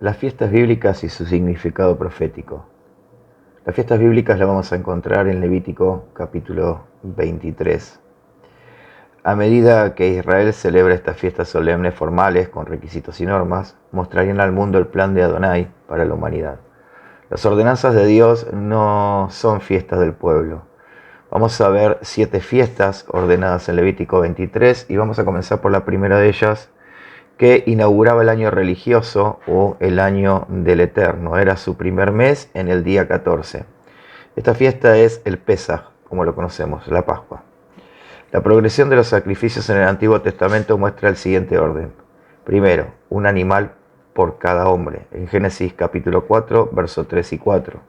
Las fiestas bíblicas y su significado profético. Las fiestas bíblicas las vamos a encontrar en Levítico capítulo 23. A medida que Israel celebra estas fiestas solemnes formales con requisitos y normas, mostrarían al mundo el plan de Adonai para la humanidad. Las ordenanzas de Dios no son fiestas del pueblo. Vamos a ver 7 fiestas ordenadas en Levítico 23 y vamos a comenzar por la primera de ellas, que inauguraba el año religioso o el año del Eterno. Era su primer mes en el día 14. Esta fiesta es el Pesaj, como lo conocemos, la Pascua. La progresión de los sacrificios en el Antiguo Testamento muestra el siguiente orden. Primero, un animal por cada hombre, en Génesis capítulo 4, versos 3 y 4.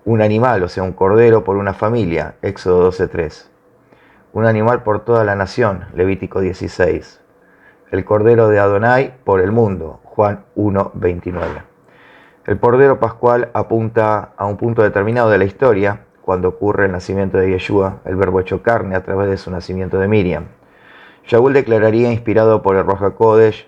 Un animal, o sea, un cordero por una familia, Éxodo 12:3. Un animal por toda la nación, Levítico 16. El cordero de Adonai por el mundo, Juan 1:29. El cordero pascual apunta a un punto determinado de la historia, cuando ocurre el nacimiento de Yeshua, el verbo hecho carne, a través de su nacimiento de Miriam. Shaul declararía, inspirado por el Ruach HaKodesh,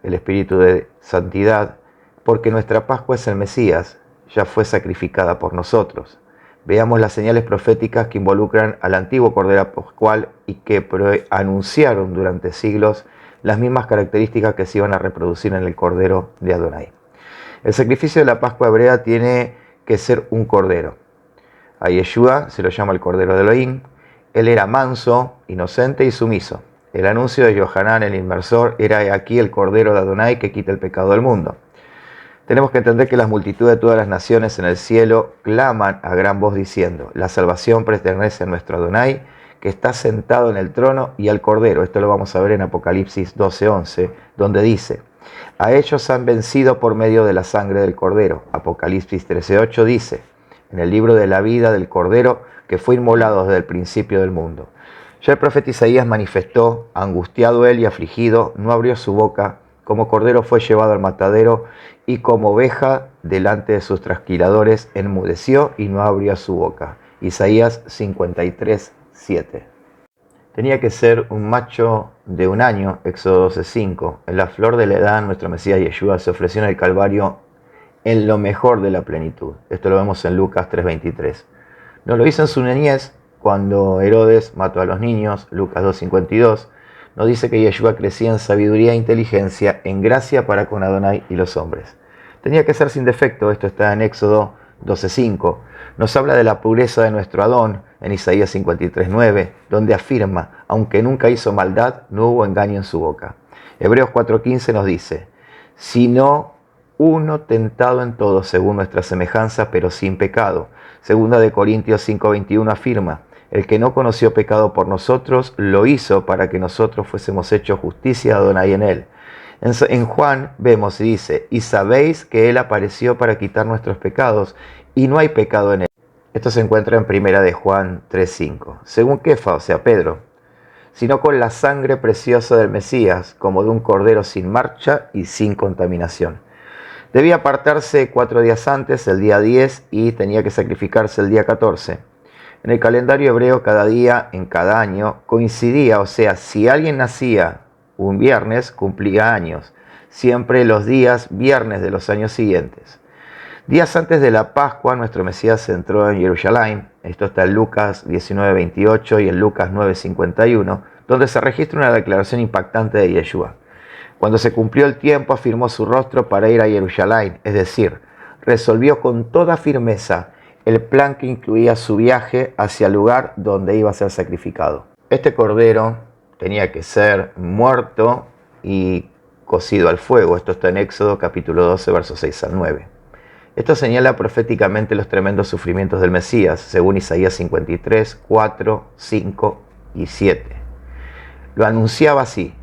el espíritu de santidad, porque nuestra Pascua es el Mesías, ya fue sacrificada por nosotros. Veamos las señales proféticas que involucran al antiguo cordero pascual y que anunciaron durante siglos las mismas características que se iban a reproducir en el cordero de Adonai. El sacrificio de la Pascua hebrea tiene que ser un cordero. A Yeshua se lo llama el cordero de Elohim. Él era manso, inocente y sumiso. El anuncio de Yohanan el inmersor era aquí el cordero de Adonai que quita el pecado del mundo. Tenemos que entender que las multitudes de todas las naciones en el cielo claman a gran voz diciendo: la salvación pertenece a nuestro Adonai, que está sentado en el trono, y al Cordero. Esto lo vamos a ver en Apocalipsis 12:11, donde dice: a ellos han vencido por medio de la sangre del Cordero. Apocalipsis 13:8 dice: en el libro de la vida del Cordero, que fue inmolado desde el principio del mundo. Ya el profeta Isaías manifestó: angustiado él y afligido, no abrió su boca, como cordero fue llevado al matadero, y como oveja delante de sus trasquiladores enmudeció y no abrió su boca. Isaías 53:7. Tenía que ser un macho de un año, Éxodo 12:5. En la flor de la edad, nuestro Mesías Yeshua se ofreció en el Calvario en lo mejor de la plenitud. Esto lo vemos en Lucas 3:23. No lo hizo en su niñez, cuando Herodes mató a los niños, Lucas 2:52. Nos dice que Yeshua crecía en sabiduría e inteligencia, en gracia para con Adonai y los hombres. Tenía que ser sin defecto, esto está en Éxodo 12:5. Nos habla de la pureza de nuestro Adón en Isaías 53:9, donde afirma: aunque nunca hizo maldad, no hubo engaño en su boca. Hebreos 4:15 nos dice: sino uno tentado en todo según nuestra semejanza, pero sin pecado. Segunda de Corintios 5:21 afirma: el que no conoció pecado por nosotros, lo hizo para que nosotros fuésemos hechos justicia de Adonai en él. En Juan vemos y dice: y sabéis que él apareció para quitar nuestros pecados, y no hay pecado en él. Esto se encuentra en primera de Juan 3:5. Según Kefa, o sea Pedro: sino con la sangre preciosa del Mesías, como de un cordero sin marcha y sin contaminación. Debía apartarse 4 días antes, el día 10, y tenía que sacrificarse el día 14. En el calendario hebreo, cada día en cada año coincidía, o sea, si alguien nacía un viernes, cumplía años. Siempre los días viernes de los años siguientes. Días antes de la Pascua, nuestro Mesías entró en Jerusalén. Esto está en Lucas 19:28 y en Lucas 9:51, donde se registra una declaración impactante de Yeshua. Cuando se cumplió el tiempo, afirmó su rostro para ir a Jerusalén, es decir, resolvió con toda firmeza el plan que incluía su viaje hacia el lugar donde iba a ser sacrificado. Este cordero tenía que ser muerto y cocido al fuego. Esto está en Éxodo capítulo 12, versos 6 al 9. Esto señala proféticamente los tremendos sufrimientos del Mesías, según Isaías 53, 4, 5 y 7. Lo anunciaba así: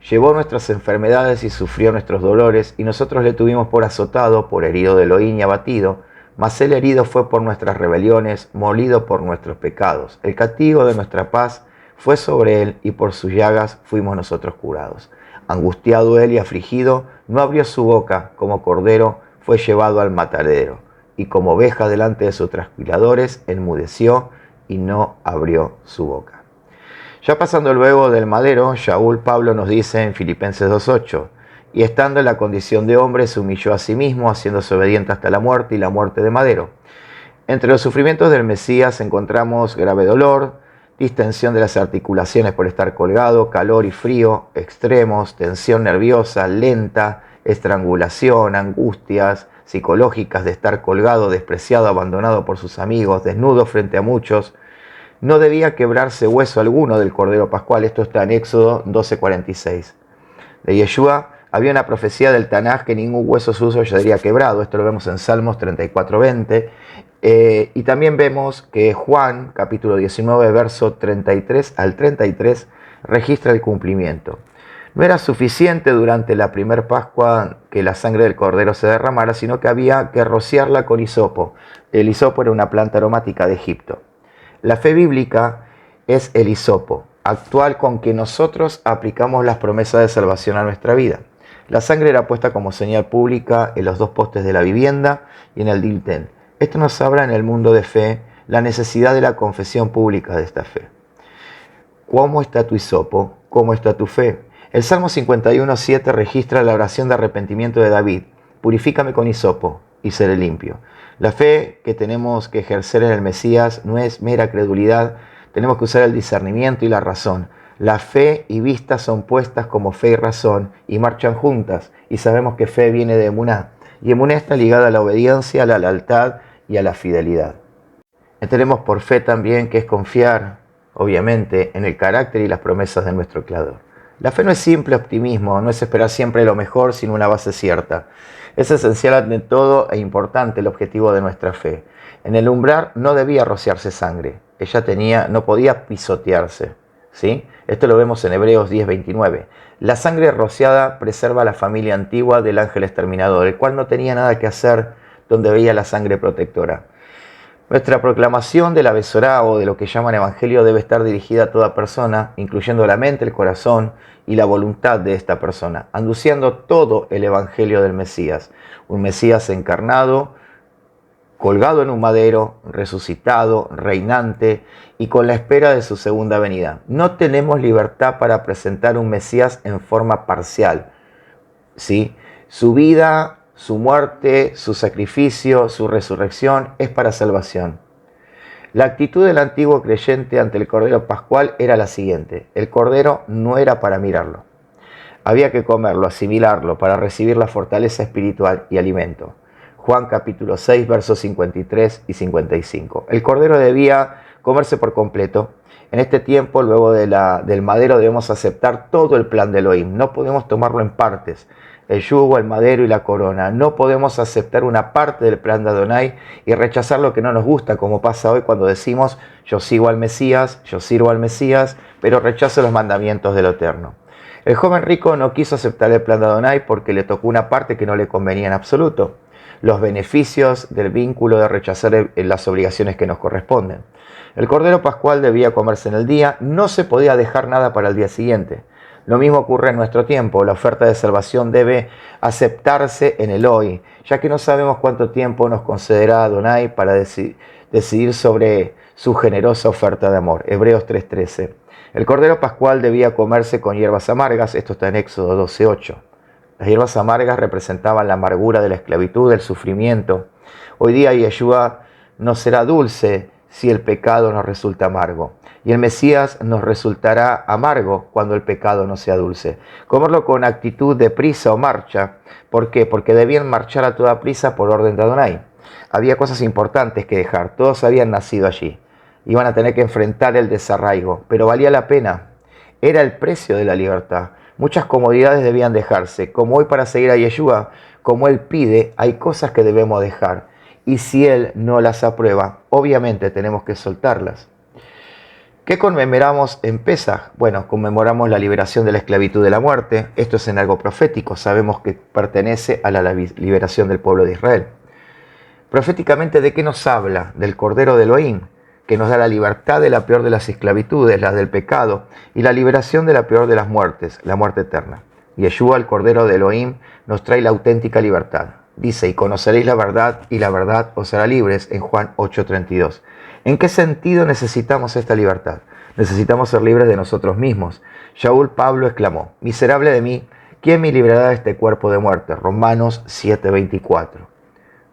llevó nuestras enfermedades y sufrió nuestros dolores, y nosotros le tuvimos por azotado, por herido de Elohim y abatido. Mas el herido fue por nuestras rebeliones, molido por nuestros pecados. El castigo de nuestra paz fue sobre él, y por sus llagas fuimos nosotros curados. Angustiado él y afligido, no abrió su boca, como cordero fue llevado al matadero, y como oveja delante de sus trasquiladores, enmudeció y no abrió su boca. Ya pasando luego del madero, Shaul Pablo nos dice en Filipenses 2:8: y estando en la condición de hombre se humilló a sí mismo, haciéndose obediente hasta la muerte y la muerte de madero. Entre los sufrimientos del Mesías encontramos grave dolor, distensión de las articulaciones por estar colgado, calor y frío extremos, tensión nerviosa lenta, estrangulación, angustias psicológicas de estar colgado, despreciado, abandonado por sus amigos, desnudo frente a muchos. No debía quebrarse hueso alguno del Cordero Pascual. Esto está en Éxodo 12:46. De Yeshua había una profecía del Tanaj que ningún hueso suyo sería quebrado. Esto lo vemos en Salmos 34:20. Y también vemos que Juan, capítulo 19, verso 33 al 33, registra el cumplimiento. No era suficiente durante la primer Pascua que la sangre del cordero se derramara, sino que había que rociarla con hisopo. El hisopo era una planta aromática de Egipto. La fe bíblica es el hisopo, actual con que nosotros aplicamos las promesas de salvación a nuestra vida. La sangre era puesta como señal pública en los dos postes de la vivienda y en el dintel. Esto nos habla en el mundo de fe la necesidad de la confesión pública de esta fe. ¿Cómo está tu hisopo? ¿Cómo está tu fe? El Salmo 51:7 registra la oración de arrepentimiento de David. Purifícame con hisopo y seré limpio. La fe que tenemos que ejercer en el Mesías no es mera credulidad, tenemos que usar el discernimiento y la razón. La fe y vista son puestas como fe y razón y marchan juntas, y sabemos que fe viene de emuná, y emuná está ligada a la obediencia, a la lealtad y a la fidelidad. Entendemos por fe también que es confiar, obviamente, en el carácter y las promesas de nuestro Creador. La fe no es simple optimismo, no es esperar siempre lo mejor sin una base cierta. Es esencial ante todo e importante el objetivo de nuestra fe. En el umbral no debía rociarse sangre, ella no podía pisotearse, ¿sí? Esto lo vemos en Hebreos 10:29. La sangre rociada preserva a la familia antigua del ángel exterminador, el cual no tenía nada que hacer donde veía la sangre protectora. Nuestra proclamación de la Besorá o de lo que llaman evangelio debe estar dirigida a toda persona, incluyendo la mente, el corazón y la voluntad de esta persona, anunciando todo el evangelio del Mesías. Un Mesías encarnado, colgado en un madero, resucitado, reinante y con la espera de su segunda venida. No tenemos libertad para presentar un Mesías en forma parcial, ¿sí? Su vida, su muerte, su sacrificio, su resurrección es para salvación. La actitud del antiguo creyente ante el Cordero Pascual era la siguiente: el Cordero no era para mirarlo. Había que comerlo, asimilarlo, para recibir la fortaleza espiritual y alimento. Juan capítulo 6, versos 53 y 55. El Cordero debía comerse por completo. En este tiempo, luego del madero, debemos aceptar todo el plan de Elohim. No podemos tomarlo en partes. El yugo, el madero y la corona. No podemos aceptar una parte del plan de Adonai y rechazar lo que no nos gusta, como pasa hoy cuando decimos yo sigo al Mesías, yo sirvo al Mesías, pero rechazo los mandamientos del Eterno. El joven rico no quiso aceptar el plan de Adonai porque le tocó una parte que no le convenía en absoluto: los beneficios del vínculo de rechazar las obligaciones que nos corresponden. El Cordero Pascual debía comerse en el día, no se podía dejar nada para el día siguiente. Lo mismo ocurre en nuestro tiempo. La oferta de salvación debe aceptarse en el hoy, ya que no sabemos cuánto tiempo nos concederá Adonai para decidir sobre su generosa oferta de amor. Hebreos 3:13. El Cordero Pascual debía comerse con hierbas amargas. Esto está en Éxodo 12:8. Las hierbas amargas representaban la amargura de la esclavitud, del sufrimiento. Hoy día Yeshua no será dulce si el pecado nos resulta amargo. Y el Mesías nos resultará amargo cuando el pecado no sea dulce. Comerlo con actitud de prisa o marcha. ¿Por qué? Porque debían marchar a toda prisa por orden de Adonai. Había cosas importantes que dejar. Todos habían nacido allí. Iban a tener que enfrentar el desarraigo, pero valía la pena. Era el precio de la libertad. Muchas comodidades debían dejarse. Como hoy para seguir a Yeshua, como Él pide, hay cosas que debemos dejar. Y si Él no las aprueba, obviamente tenemos que soltarlas. ¿Qué conmemoramos en Pesaj? Bueno, conmemoramos la liberación de la esclavitud de la muerte. Esto es en algo profético. Sabemos que pertenece a la liberación del pueblo de Israel. Proféticamente, ¿de qué nos habla? Del Cordero de Elohim, que nos da la libertad de la peor de las esclavitudes, la del pecado, y la liberación de la peor de las muertes, la muerte eterna. Yeshua, el Cordero de Elohim, nos trae la auténtica libertad. Dice: y conoceréis la verdad, y la verdad os hará libres, en Juan 8:32. ¿En qué sentido necesitamos esta libertad? Necesitamos ser libres de nosotros mismos. Shaul Pablo exclamó: miserable de mí, ¿quién me librará de este cuerpo de muerte? Romanos 7:24.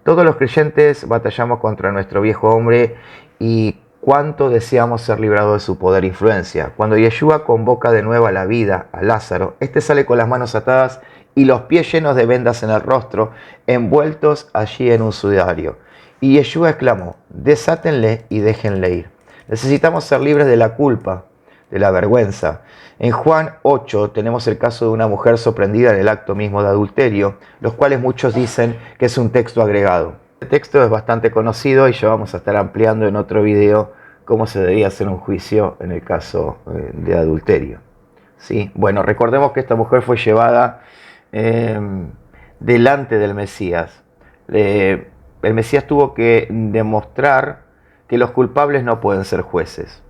Todos los creyentes batallamos contra nuestro viejo hombre y cuánto deseamos ser librados de su poder e influencia. Cuando Yeshua convoca de nuevo a la vida a Lázaro, este sale con las manos atadas y los pies llenos de vendas en el rostro, envueltos allí en un sudario. Y Yeshua exclamó: desátenle y déjenle ir. Necesitamos ser libres de la culpa, de la vergüenza. En Juan 8 tenemos el caso de una mujer sorprendida en el acto mismo de adulterio, los cuales muchos dicen que es un texto agregado. Este texto es bastante conocido y ya vamos a estar ampliando en otro video cómo se debía hacer un juicio en el caso de adulterio. ¿Sí? Bueno, recordemos que esta mujer fue llevada delante del Mesías. El Mesías tuvo que demostrar que los culpables no pueden ser jueces.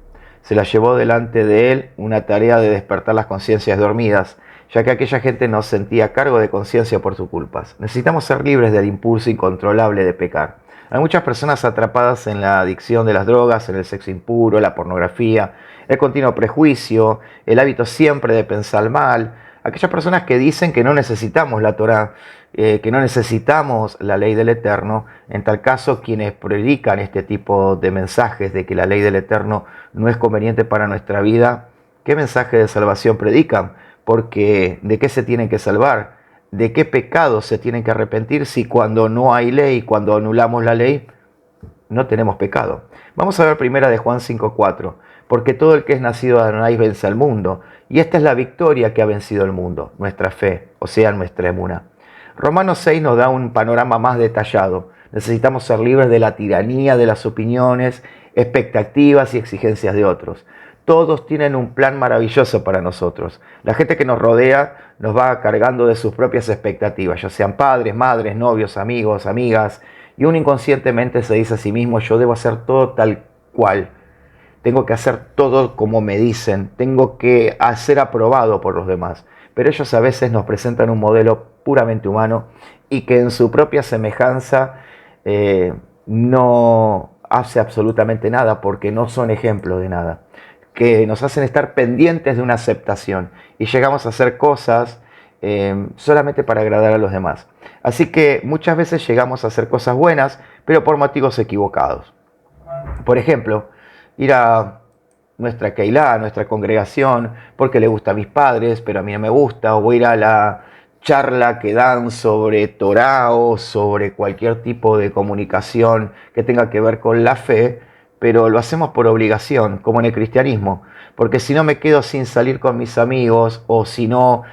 Se la llevó delante de él una tarea de despertar las conciencias dormidas, ya que aquella gente no sentía cargo de conciencia por sus culpas. Necesitamos ser libres del impulso incontrolable de pecar. Hay muchas personas atrapadas en la adicción de las drogas, en el sexo impuro, la pornografía, el continuo prejuicio, el hábito siempre de pensar mal. Aquellas personas que dicen que no necesitamos la Torá, que no necesitamos la ley del Eterno. En tal caso, quienes predican este tipo de mensajes de que la ley del Eterno no es conveniente para nuestra vida, ¿qué mensaje de salvación predican? Porque ¿de qué se tienen que salvar? ¿De qué pecados se tienen que arrepentir si cuando no hay ley, cuando anulamos la ley, no tenemos pecado? Vamos a ver primera de Juan 5:4. Porque todo el que es nacido de Adonai vence al mundo, y esta es la victoria que ha vencido el mundo, nuestra fe, o sea, nuestra emuná. Romanos 6 nos da un panorama más detallado. Necesitamos ser libres de la tiranía de las opiniones, expectativas y exigencias de otros. Todos tienen un plan maravilloso para nosotros. La gente que nos rodea nos va cargando de sus propias expectativas, ya sean padres, madres, novios, amigos, amigas, y uno inconscientemente se dice a sí mismo: yo debo hacer todo tal cual. Tengo que hacer todo como me dicen, tengo que ser aprobado por los demás. Pero ellos a veces nos presentan un modelo puramente humano y que en su propia semejanza no hace absolutamente nada, porque no son ejemplo de nada, que nos hacen estar pendientes de una aceptación y llegamos a hacer cosas solamente para agradar a los demás. Así que muchas veces llegamos a hacer cosas buenas, pero por motivos equivocados. Por ejemplo, ir a nuestra Keilah, a nuestra congregación, porque le gusta a mis padres, pero a mí no me gusta, o voy a ir a la charla que dan sobre Torah o sobre cualquier tipo de comunicación que tenga que ver con la fe, pero lo hacemos por obligación, como en el cristianismo, porque si no me quedo sin salir con mis amigos, o si no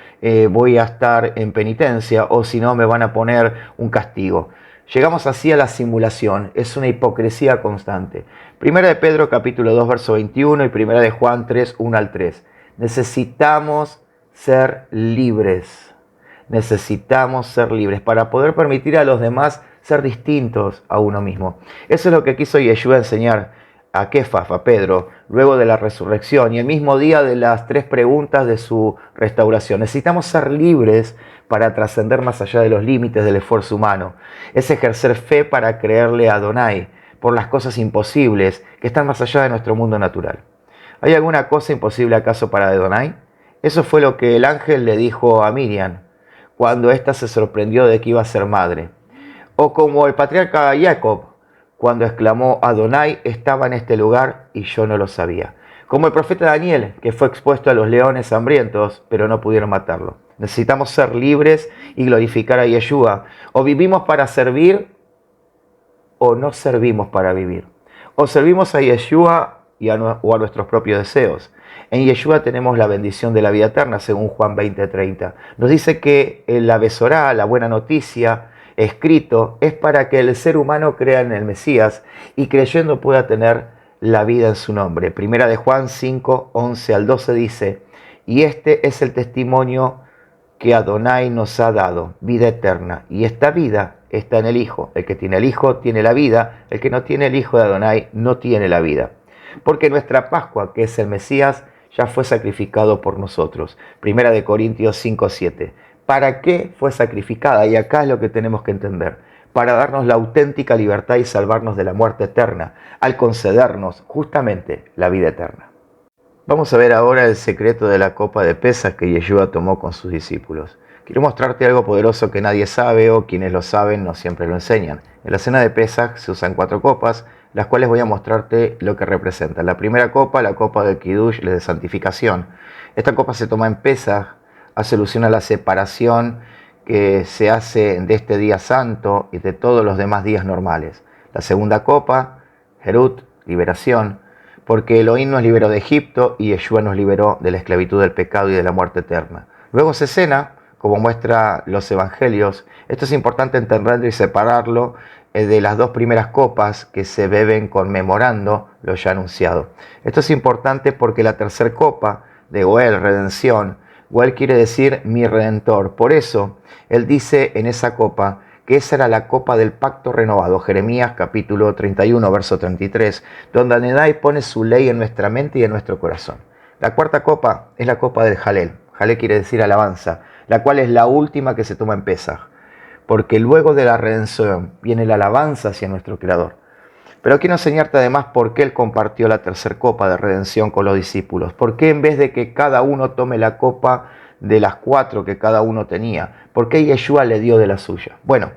voy a estar en penitencia, o si no me van a poner un castigo. Llegamos así a la simulación, es una hipocresía constante. Primera de Pedro capítulo 2 verso 21 y primera de Juan 3, 1 al 3. Necesitamos ser libres. Necesitamos ser libres para poder permitir a los demás ser distintos a uno mismo. Eso es lo que quiso Yeshua enseñar a Kefas, a Pedro, luego de la resurrección y el mismo día de las 3 preguntas de su restauración. Necesitamos ser libres para trascender más allá de los límites del esfuerzo humano. Es ejercer fe para creerle a Adonai por las cosas imposibles que están más allá de nuestro mundo natural. ¿Hay alguna cosa imposible acaso para Adonai? Eso fue lo que el ángel le dijo a Miriam cuando ésta se sorprendió de que iba a ser madre. O como el patriarca Jacob, cuando exclamó: Adonai estaba en este lugar y yo no lo sabía. Como el profeta Daniel, que fue expuesto a los leones hambrientos, pero no pudieron matarlo. Necesitamos ser libres y glorificar a Yeshua. O vivimos para servir, o no servimos para vivir. O servimos a Yeshua o a nuestros propios deseos. En Yeshua tenemos la bendición de la vida eterna, según Juan 20:30. Nos dice que la Besorá, la buena noticia, escrito, es para que el ser humano crea en el Mesías y creyendo pueda tener la vida en su nombre. Primera de Juan 5, 11 al 12 dice: y este es el testimonio que Adonai nos ha dado, vida eterna, y esta vida está en el Hijo. El que tiene el Hijo tiene la vida, el que no tiene el Hijo de Adonai no tiene la vida. Porque nuestra Pascua, que es el Mesías, ya fue sacrificado por nosotros. Primera de Corintios 5, 7. ¿Para qué fue sacrificada? Y acá es lo que tenemos que entender. Para darnos la auténtica libertad y salvarnos de la muerte eterna, al concedernos justamente la vida eterna. Vamos a ver ahora el secreto de la copa de Pesaj que Yeshua tomó con sus discípulos. Quiero mostrarte algo poderoso que nadie sabe o quienes lo saben no siempre lo enseñan. En la cena de Pesaj se usan 4 copas, las cuales voy a mostrarte lo que representan. La primera copa, la copa de Kiddush, de santificación. Esta copa se toma en Pesaj, hace alusión a la separación que se hace de este día santo y de todos los demás días normales. La segunda copa, Herut, liberación, porque Elohim nos liberó de Egipto y Yeshua nos liberó de la esclavitud del pecado y de la muerte eterna. Luego se cena, como muestra los evangelios. Esto es importante entenderlo y separarlo de las 2 primeras copas que se beben conmemorando lo ya anunciado. Esto es importante porque la tercera copa de Goel, redención, Goel quiere decir mi redentor. Por eso, él dice en esa copa que esa era la copa del pacto renovado. Jeremías capítulo 31, verso 33, donde Adonai pone su ley en nuestra mente y en nuestro corazón. La cuarta copa es la copa del Halel. Halel quiere decir alabanza, la cual es la última que se toma en Pesaj, porque luego de la redención viene la alabanza hacia nuestro Creador. Pero quiero enseñarte además por qué él compartió la tercera copa de redención con los discípulos. ¿Por qué en vez de que cada uno tome la copa de las 4 que cada uno tenía? ¿Por qué Yeshua le dio de la suya? Bueno,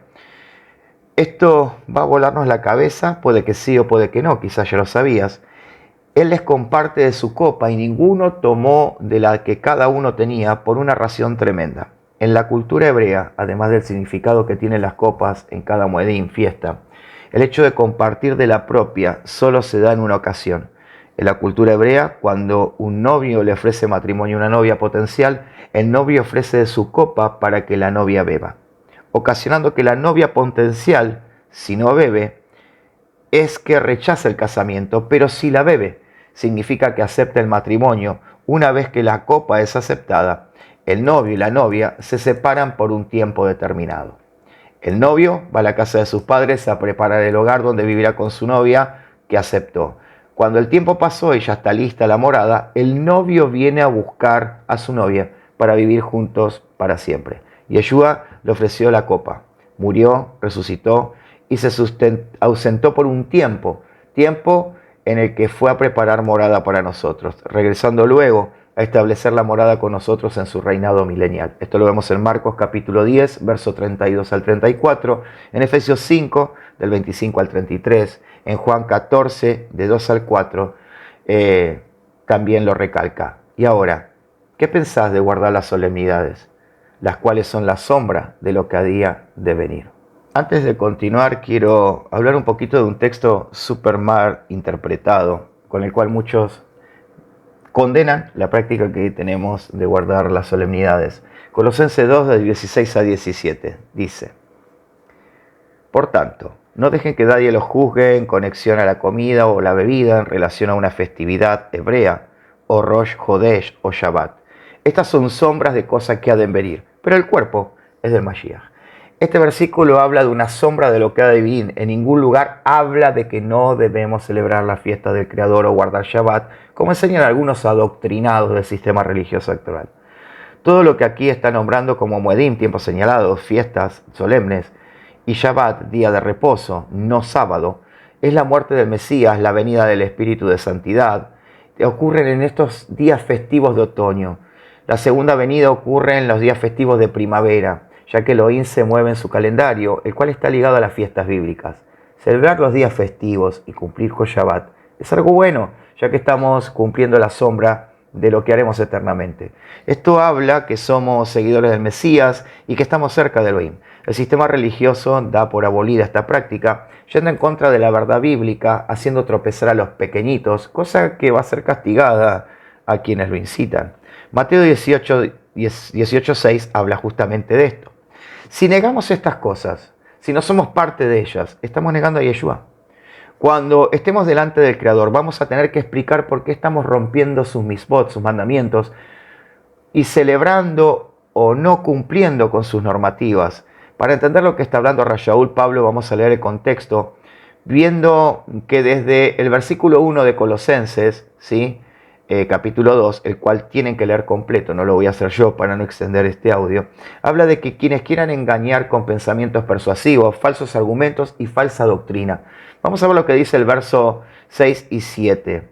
esto va a volarnos la cabeza, puede que sí o puede que no, quizás ya lo sabías. Él les comparte de su copa y ninguno tomó de la que cada uno tenía por una razón tremenda. En la cultura hebrea, además del significado que tienen las copas en cada moedín, fiesta, el hecho de compartir de la propia solo se da en una ocasión. En la cultura hebrea, cuando un novio le ofrece matrimonio a una novia potencial, el novio ofrece de su copa para que la novia beba, ocasionando que la novia potencial, si no bebe, es que rechaza el casamiento, pero si la bebe, significa que acepta el matrimonio. Una vez que la copa es aceptada, el novio y la novia se separan por un tiempo determinado. El novio va a la casa de sus padres a preparar el hogar donde vivirá con su novia que aceptó. Cuando el tiempo pasó y ya está lista la morada, el novio viene a buscar a su novia para vivir juntos para siempre. Yeshua le ofreció la copa, murió, resucitó y se ausentó por un tiempo en el que fue a preparar morada para nosotros, regresando luego a establecer la morada con nosotros en su reinado milenial. Esto lo vemos en Marcos capítulo 10, verso 32 al 34, en Efesios 5, del 25 al 33, en Juan 14, de 2 al 4, también lo recalca. Y ahora, ¿qué pensás de guardar las solemnidades, las cuales son la sombra de lo que había de venir? Antes de continuar, quiero hablar un poquito de un texto súper mal interpretado, con el cual muchos condenan la práctica que tenemos de guardar las solemnidades. Colosenses 2, de 16 a 17, dice: Por tanto, no dejen que nadie los juzgue en conexión a la comida o la bebida en relación a una festividad hebrea, o Rosh Hodesh o Shabbat. Estas son sombras de cosas que ha de venir, pero el cuerpo es del Mashiach. Este versículo habla de una sombra de lo que ha de venir. En ningún lugar habla de que no debemos celebrar la fiesta del Creador o guardar Shabbat, como enseñan algunos adoctrinados del sistema religioso actual. Todo lo que aquí está nombrando como Moedim, tiempos señalados, fiestas solemnes, y Shabbat, día de reposo, no sábado, es la muerte del Mesías, la venida del Espíritu de Santidad. Ocurren en estos días festivos de otoño. La segunda venida ocurre en los días festivos de primavera, ya que Elohim se mueve en su calendario, el cual está ligado a las fiestas bíblicas. Celebrar los días festivos y cumplir con Shabbat es algo bueno, ya que estamos cumpliendo la sombra de lo que haremos eternamente. Esto habla que somos seguidores del Mesías y que estamos cerca de Elohim. El sistema religioso da por abolida esta práctica, yendo en contra de la verdad bíblica, haciendo tropezar a los pequeñitos, cosa que va a ser castigada a quienes lo incitan. Mateo 18:6 habla justamente de esto. Si negamos estas cosas, si no somos parte de ellas, estamos negando a Yeshua. Cuando estemos delante del Creador, vamos a tener que explicar por qué estamos rompiendo sus misbot, sus mandamientos, y celebrando o no cumpliendo con sus normativas. Para entender lo que está hablando Rashaul Pablo, vamos a leer el contexto, viendo que desde el versículo 1 de Colosenses, ¿sí?, capítulo 2, el cual tienen que leer completo, no lo voy a hacer yo para no extender este audio, habla de que quienes quieran engañar con pensamientos persuasivos, falsos argumentos y falsa doctrina. Vamos a ver lo que dice el verso 6 y 7.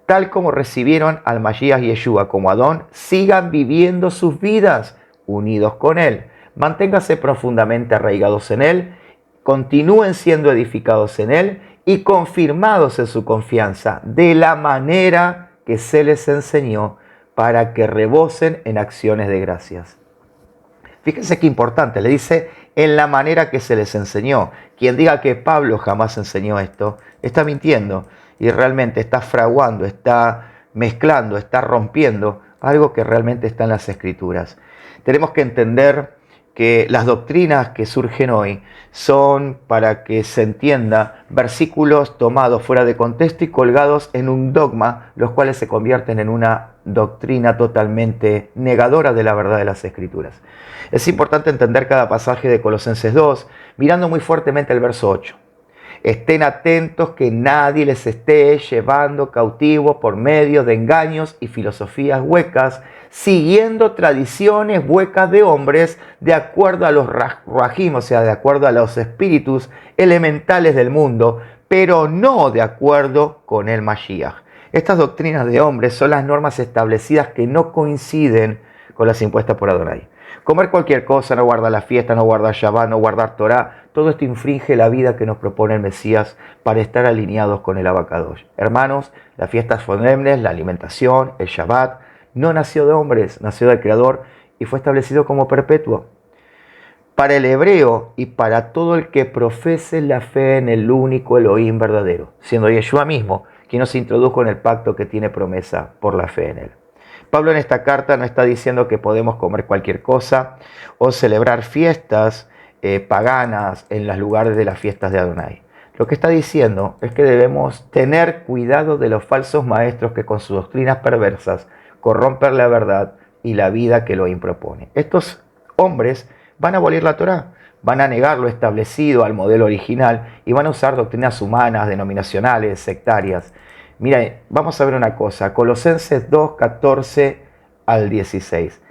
Tal como recibieron al Mashiach Yeshua como Adón, sigan viviendo sus vidas unidos con Él. Manténgase profundamente arraigados en Él, continúen siendo edificados en Él y confirmados en su confianza de la manera que se les enseñó para que rebosen en acciones de gracias. Fíjense qué importante, le dice en la manera que se les enseñó. Quien diga que Pablo jamás enseñó esto, está mintiendo y realmente está fraguando, está mezclando, está rompiendo algo que realmente está en las Escrituras. Tenemos que entender que las doctrinas que surgen hoy son, para que se entienda, versículos tomados fuera de contexto y colgados en un dogma, los cuales se convierten en una doctrina totalmente negadora de la verdad de las Escrituras. Es importante entender cada pasaje de Colosenses 2, mirando muy fuertemente el verso 8. Estén atentos que nadie les esté llevando cautivo por medio de engaños y filosofías huecas, siguiendo tradiciones huecas de hombres de acuerdo a los rajim, o sea, de acuerdo a los espíritus elementales del mundo, pero no de acuerdo con el Mashiach. Estas doctrinas de hombres son las normas establecidas que no coinciden con las impuestas por Adonai. Comer cualquier cosa, no guardar la fiesta, no guardar Shabbat, no guardar Torah, todo esto infringe la vida que nos propone el Mesías para estar alineados con el Abacadosh. Hermanos, las fiestas solemnes, la alimentación, el Shabbat, no nació de hombres, nació del Creador y fue establecido como perpetuo. Para el hebreo y para todo el que profese la fe en el único Elohim verdadero, siendo Yeshua mismo quien nos introdujo en el pacto que tiene promesa por la fe en él. Pablo en esta carta no está diciendo que podemos comer cualquier cosa o celebrar fiestas paganas en los lugares de las fiestas de Adonai. Lo que está diciendo es que debemos tener cuidado de los falsos maestros que con sus doctrinas perversas corrompen la verdad y la vida que lo impropone. Estos hombres van a abolir la Torá, van a negar lo establecido al modelo original y van a usar doctrinas humanas, denominacionales, sectarias. Mira, vamos a ver una cosa, Colosenses 2, 14 al 16.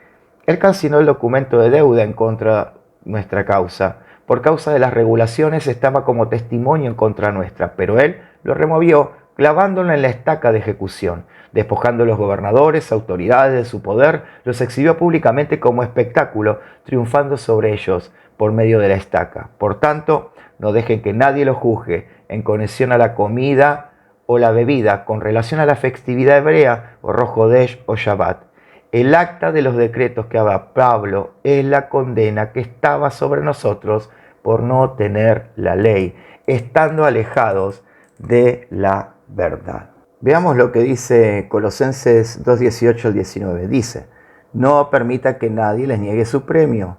Él canceló el documento de deuda en contra nuestra causa. Por causa de las regulaciones estaba como testimonio en contra nuestra, pero él lo removió clavándolo en la estaca de ejecución. Despojando a los gobernadores, autoridades de su poder, los exhibió públicamente como espectáculo, triunfando sobre ellos por medio de la estaca. Por tanto, no dejen que nadie los juzgue en conexión a la comida o la bebida con relación a la festividad hebrea o Rosh Hodesh o Shabbat. El acta de los decretos que habla Pablo es la condena que estaba sobre nosotros por no tener la ley, estando alejados de la verdad. Veamos lo que dice Colosenses 2, 18 al 19. Dice, no permita que nadie les niegue su premio,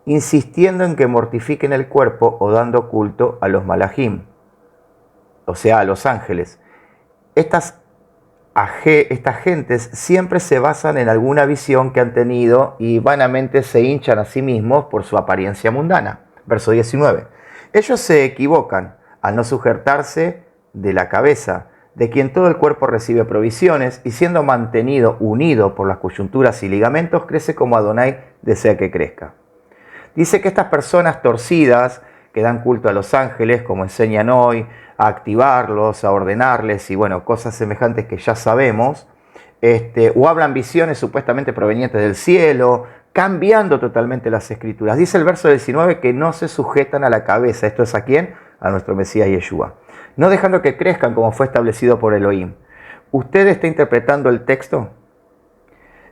insistiendo en que mortifiquen el cuerpo o dando culto a los malajim, o sea, a los ángeles. Estas gentes siempre se basan en alguna visión que han tenido y vanamente se hinchan a sí mismos por su apariencia mundana. Verso 19. Ellos se equivocan al no sujetarse de la cabeza, de quien todo el cuerpo recibe provisiones y siendo mantenido unido por las coyunturas y ligamentos, crece como Adonai desea que crezca. Dice que estas personas torcidas que dan culto a los ángeles, como enseñan hoy, a activarlos, a ordenarles y bueno, cosas semejantes que ya sabemos, o hablan visiones supuestamente provenientes del cielo, cambiando totalmente las escrituras. Dice el verso 19 que no se sujetan a la cabeza. ¿Esto es a quién? A nuestro Mesías Yeshua. No dejando que crezcan como fue establecido por Elohim. ¿Usted está interpretando el texto?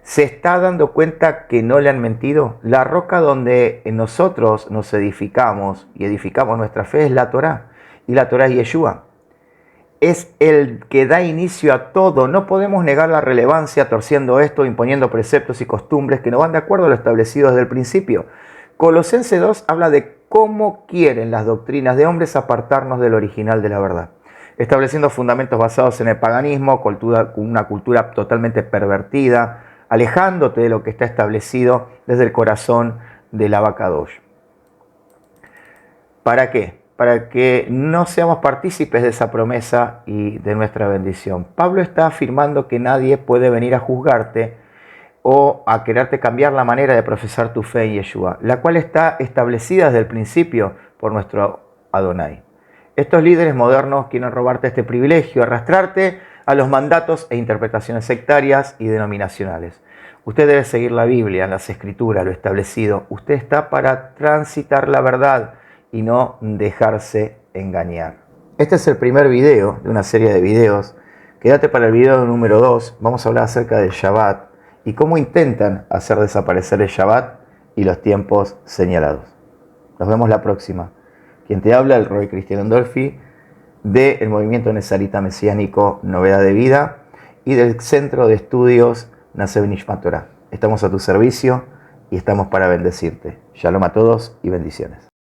¿Se está dando cuenta que no le han mentido? La roca donde nosotros nos edificamos y edificamos nuestra fe es la Torá. Y la Torá es Yeshua. Es el que da inicio a todo. No podemos negar la relevancia torciendo esto, imponiendo preceptos y costumbres que no van de acuerdo a lo establecido desde el principio. Colosenses 2 habla de cómo quieren las doctrinas de hombres apartarnos del original de la verdad, estableciendo fundamentos basados en el paganismo, una cultura totalmente pervertida, alejándote de lo que está establecido desde el corazón del Abacadosh. ¿Para qué? Para que no seamos partícipes de esa promesa y de nuestra bendición. Pablo está afirmando que nadie puede venir a juzgarte o a quererte cambiar la manera de profesar tu fe en Yeshua, la cual está establecida desde el principio por nuestro Adonai. Estos líderes modernos quieren robarte este privilegio, arrastrarte a los mandatos e interpretaciones sectarias y denominacionales. Usted debe seguir la Biblia, las Escrituras, lo establecido. Usted está para transitar la verdad y no dejarse engañar. Este es el primer video de una serie de videos. Quédate para el video número 2. Vamos a hablar acerca del Shabbat y cómo intentan hacer desaparecer el Shabbat y los tiempos señalados. Nos vemos la próxima. Quien te habla, el Roy Cristian Andolfi, del Movimiento Nezarita Mesiánico Novedad de Vida y del Centro de Estudios Nasev Nishmat Torah. Estamos a tu servicio y estamos para bendecirte. Shalom a todos y bendiciones.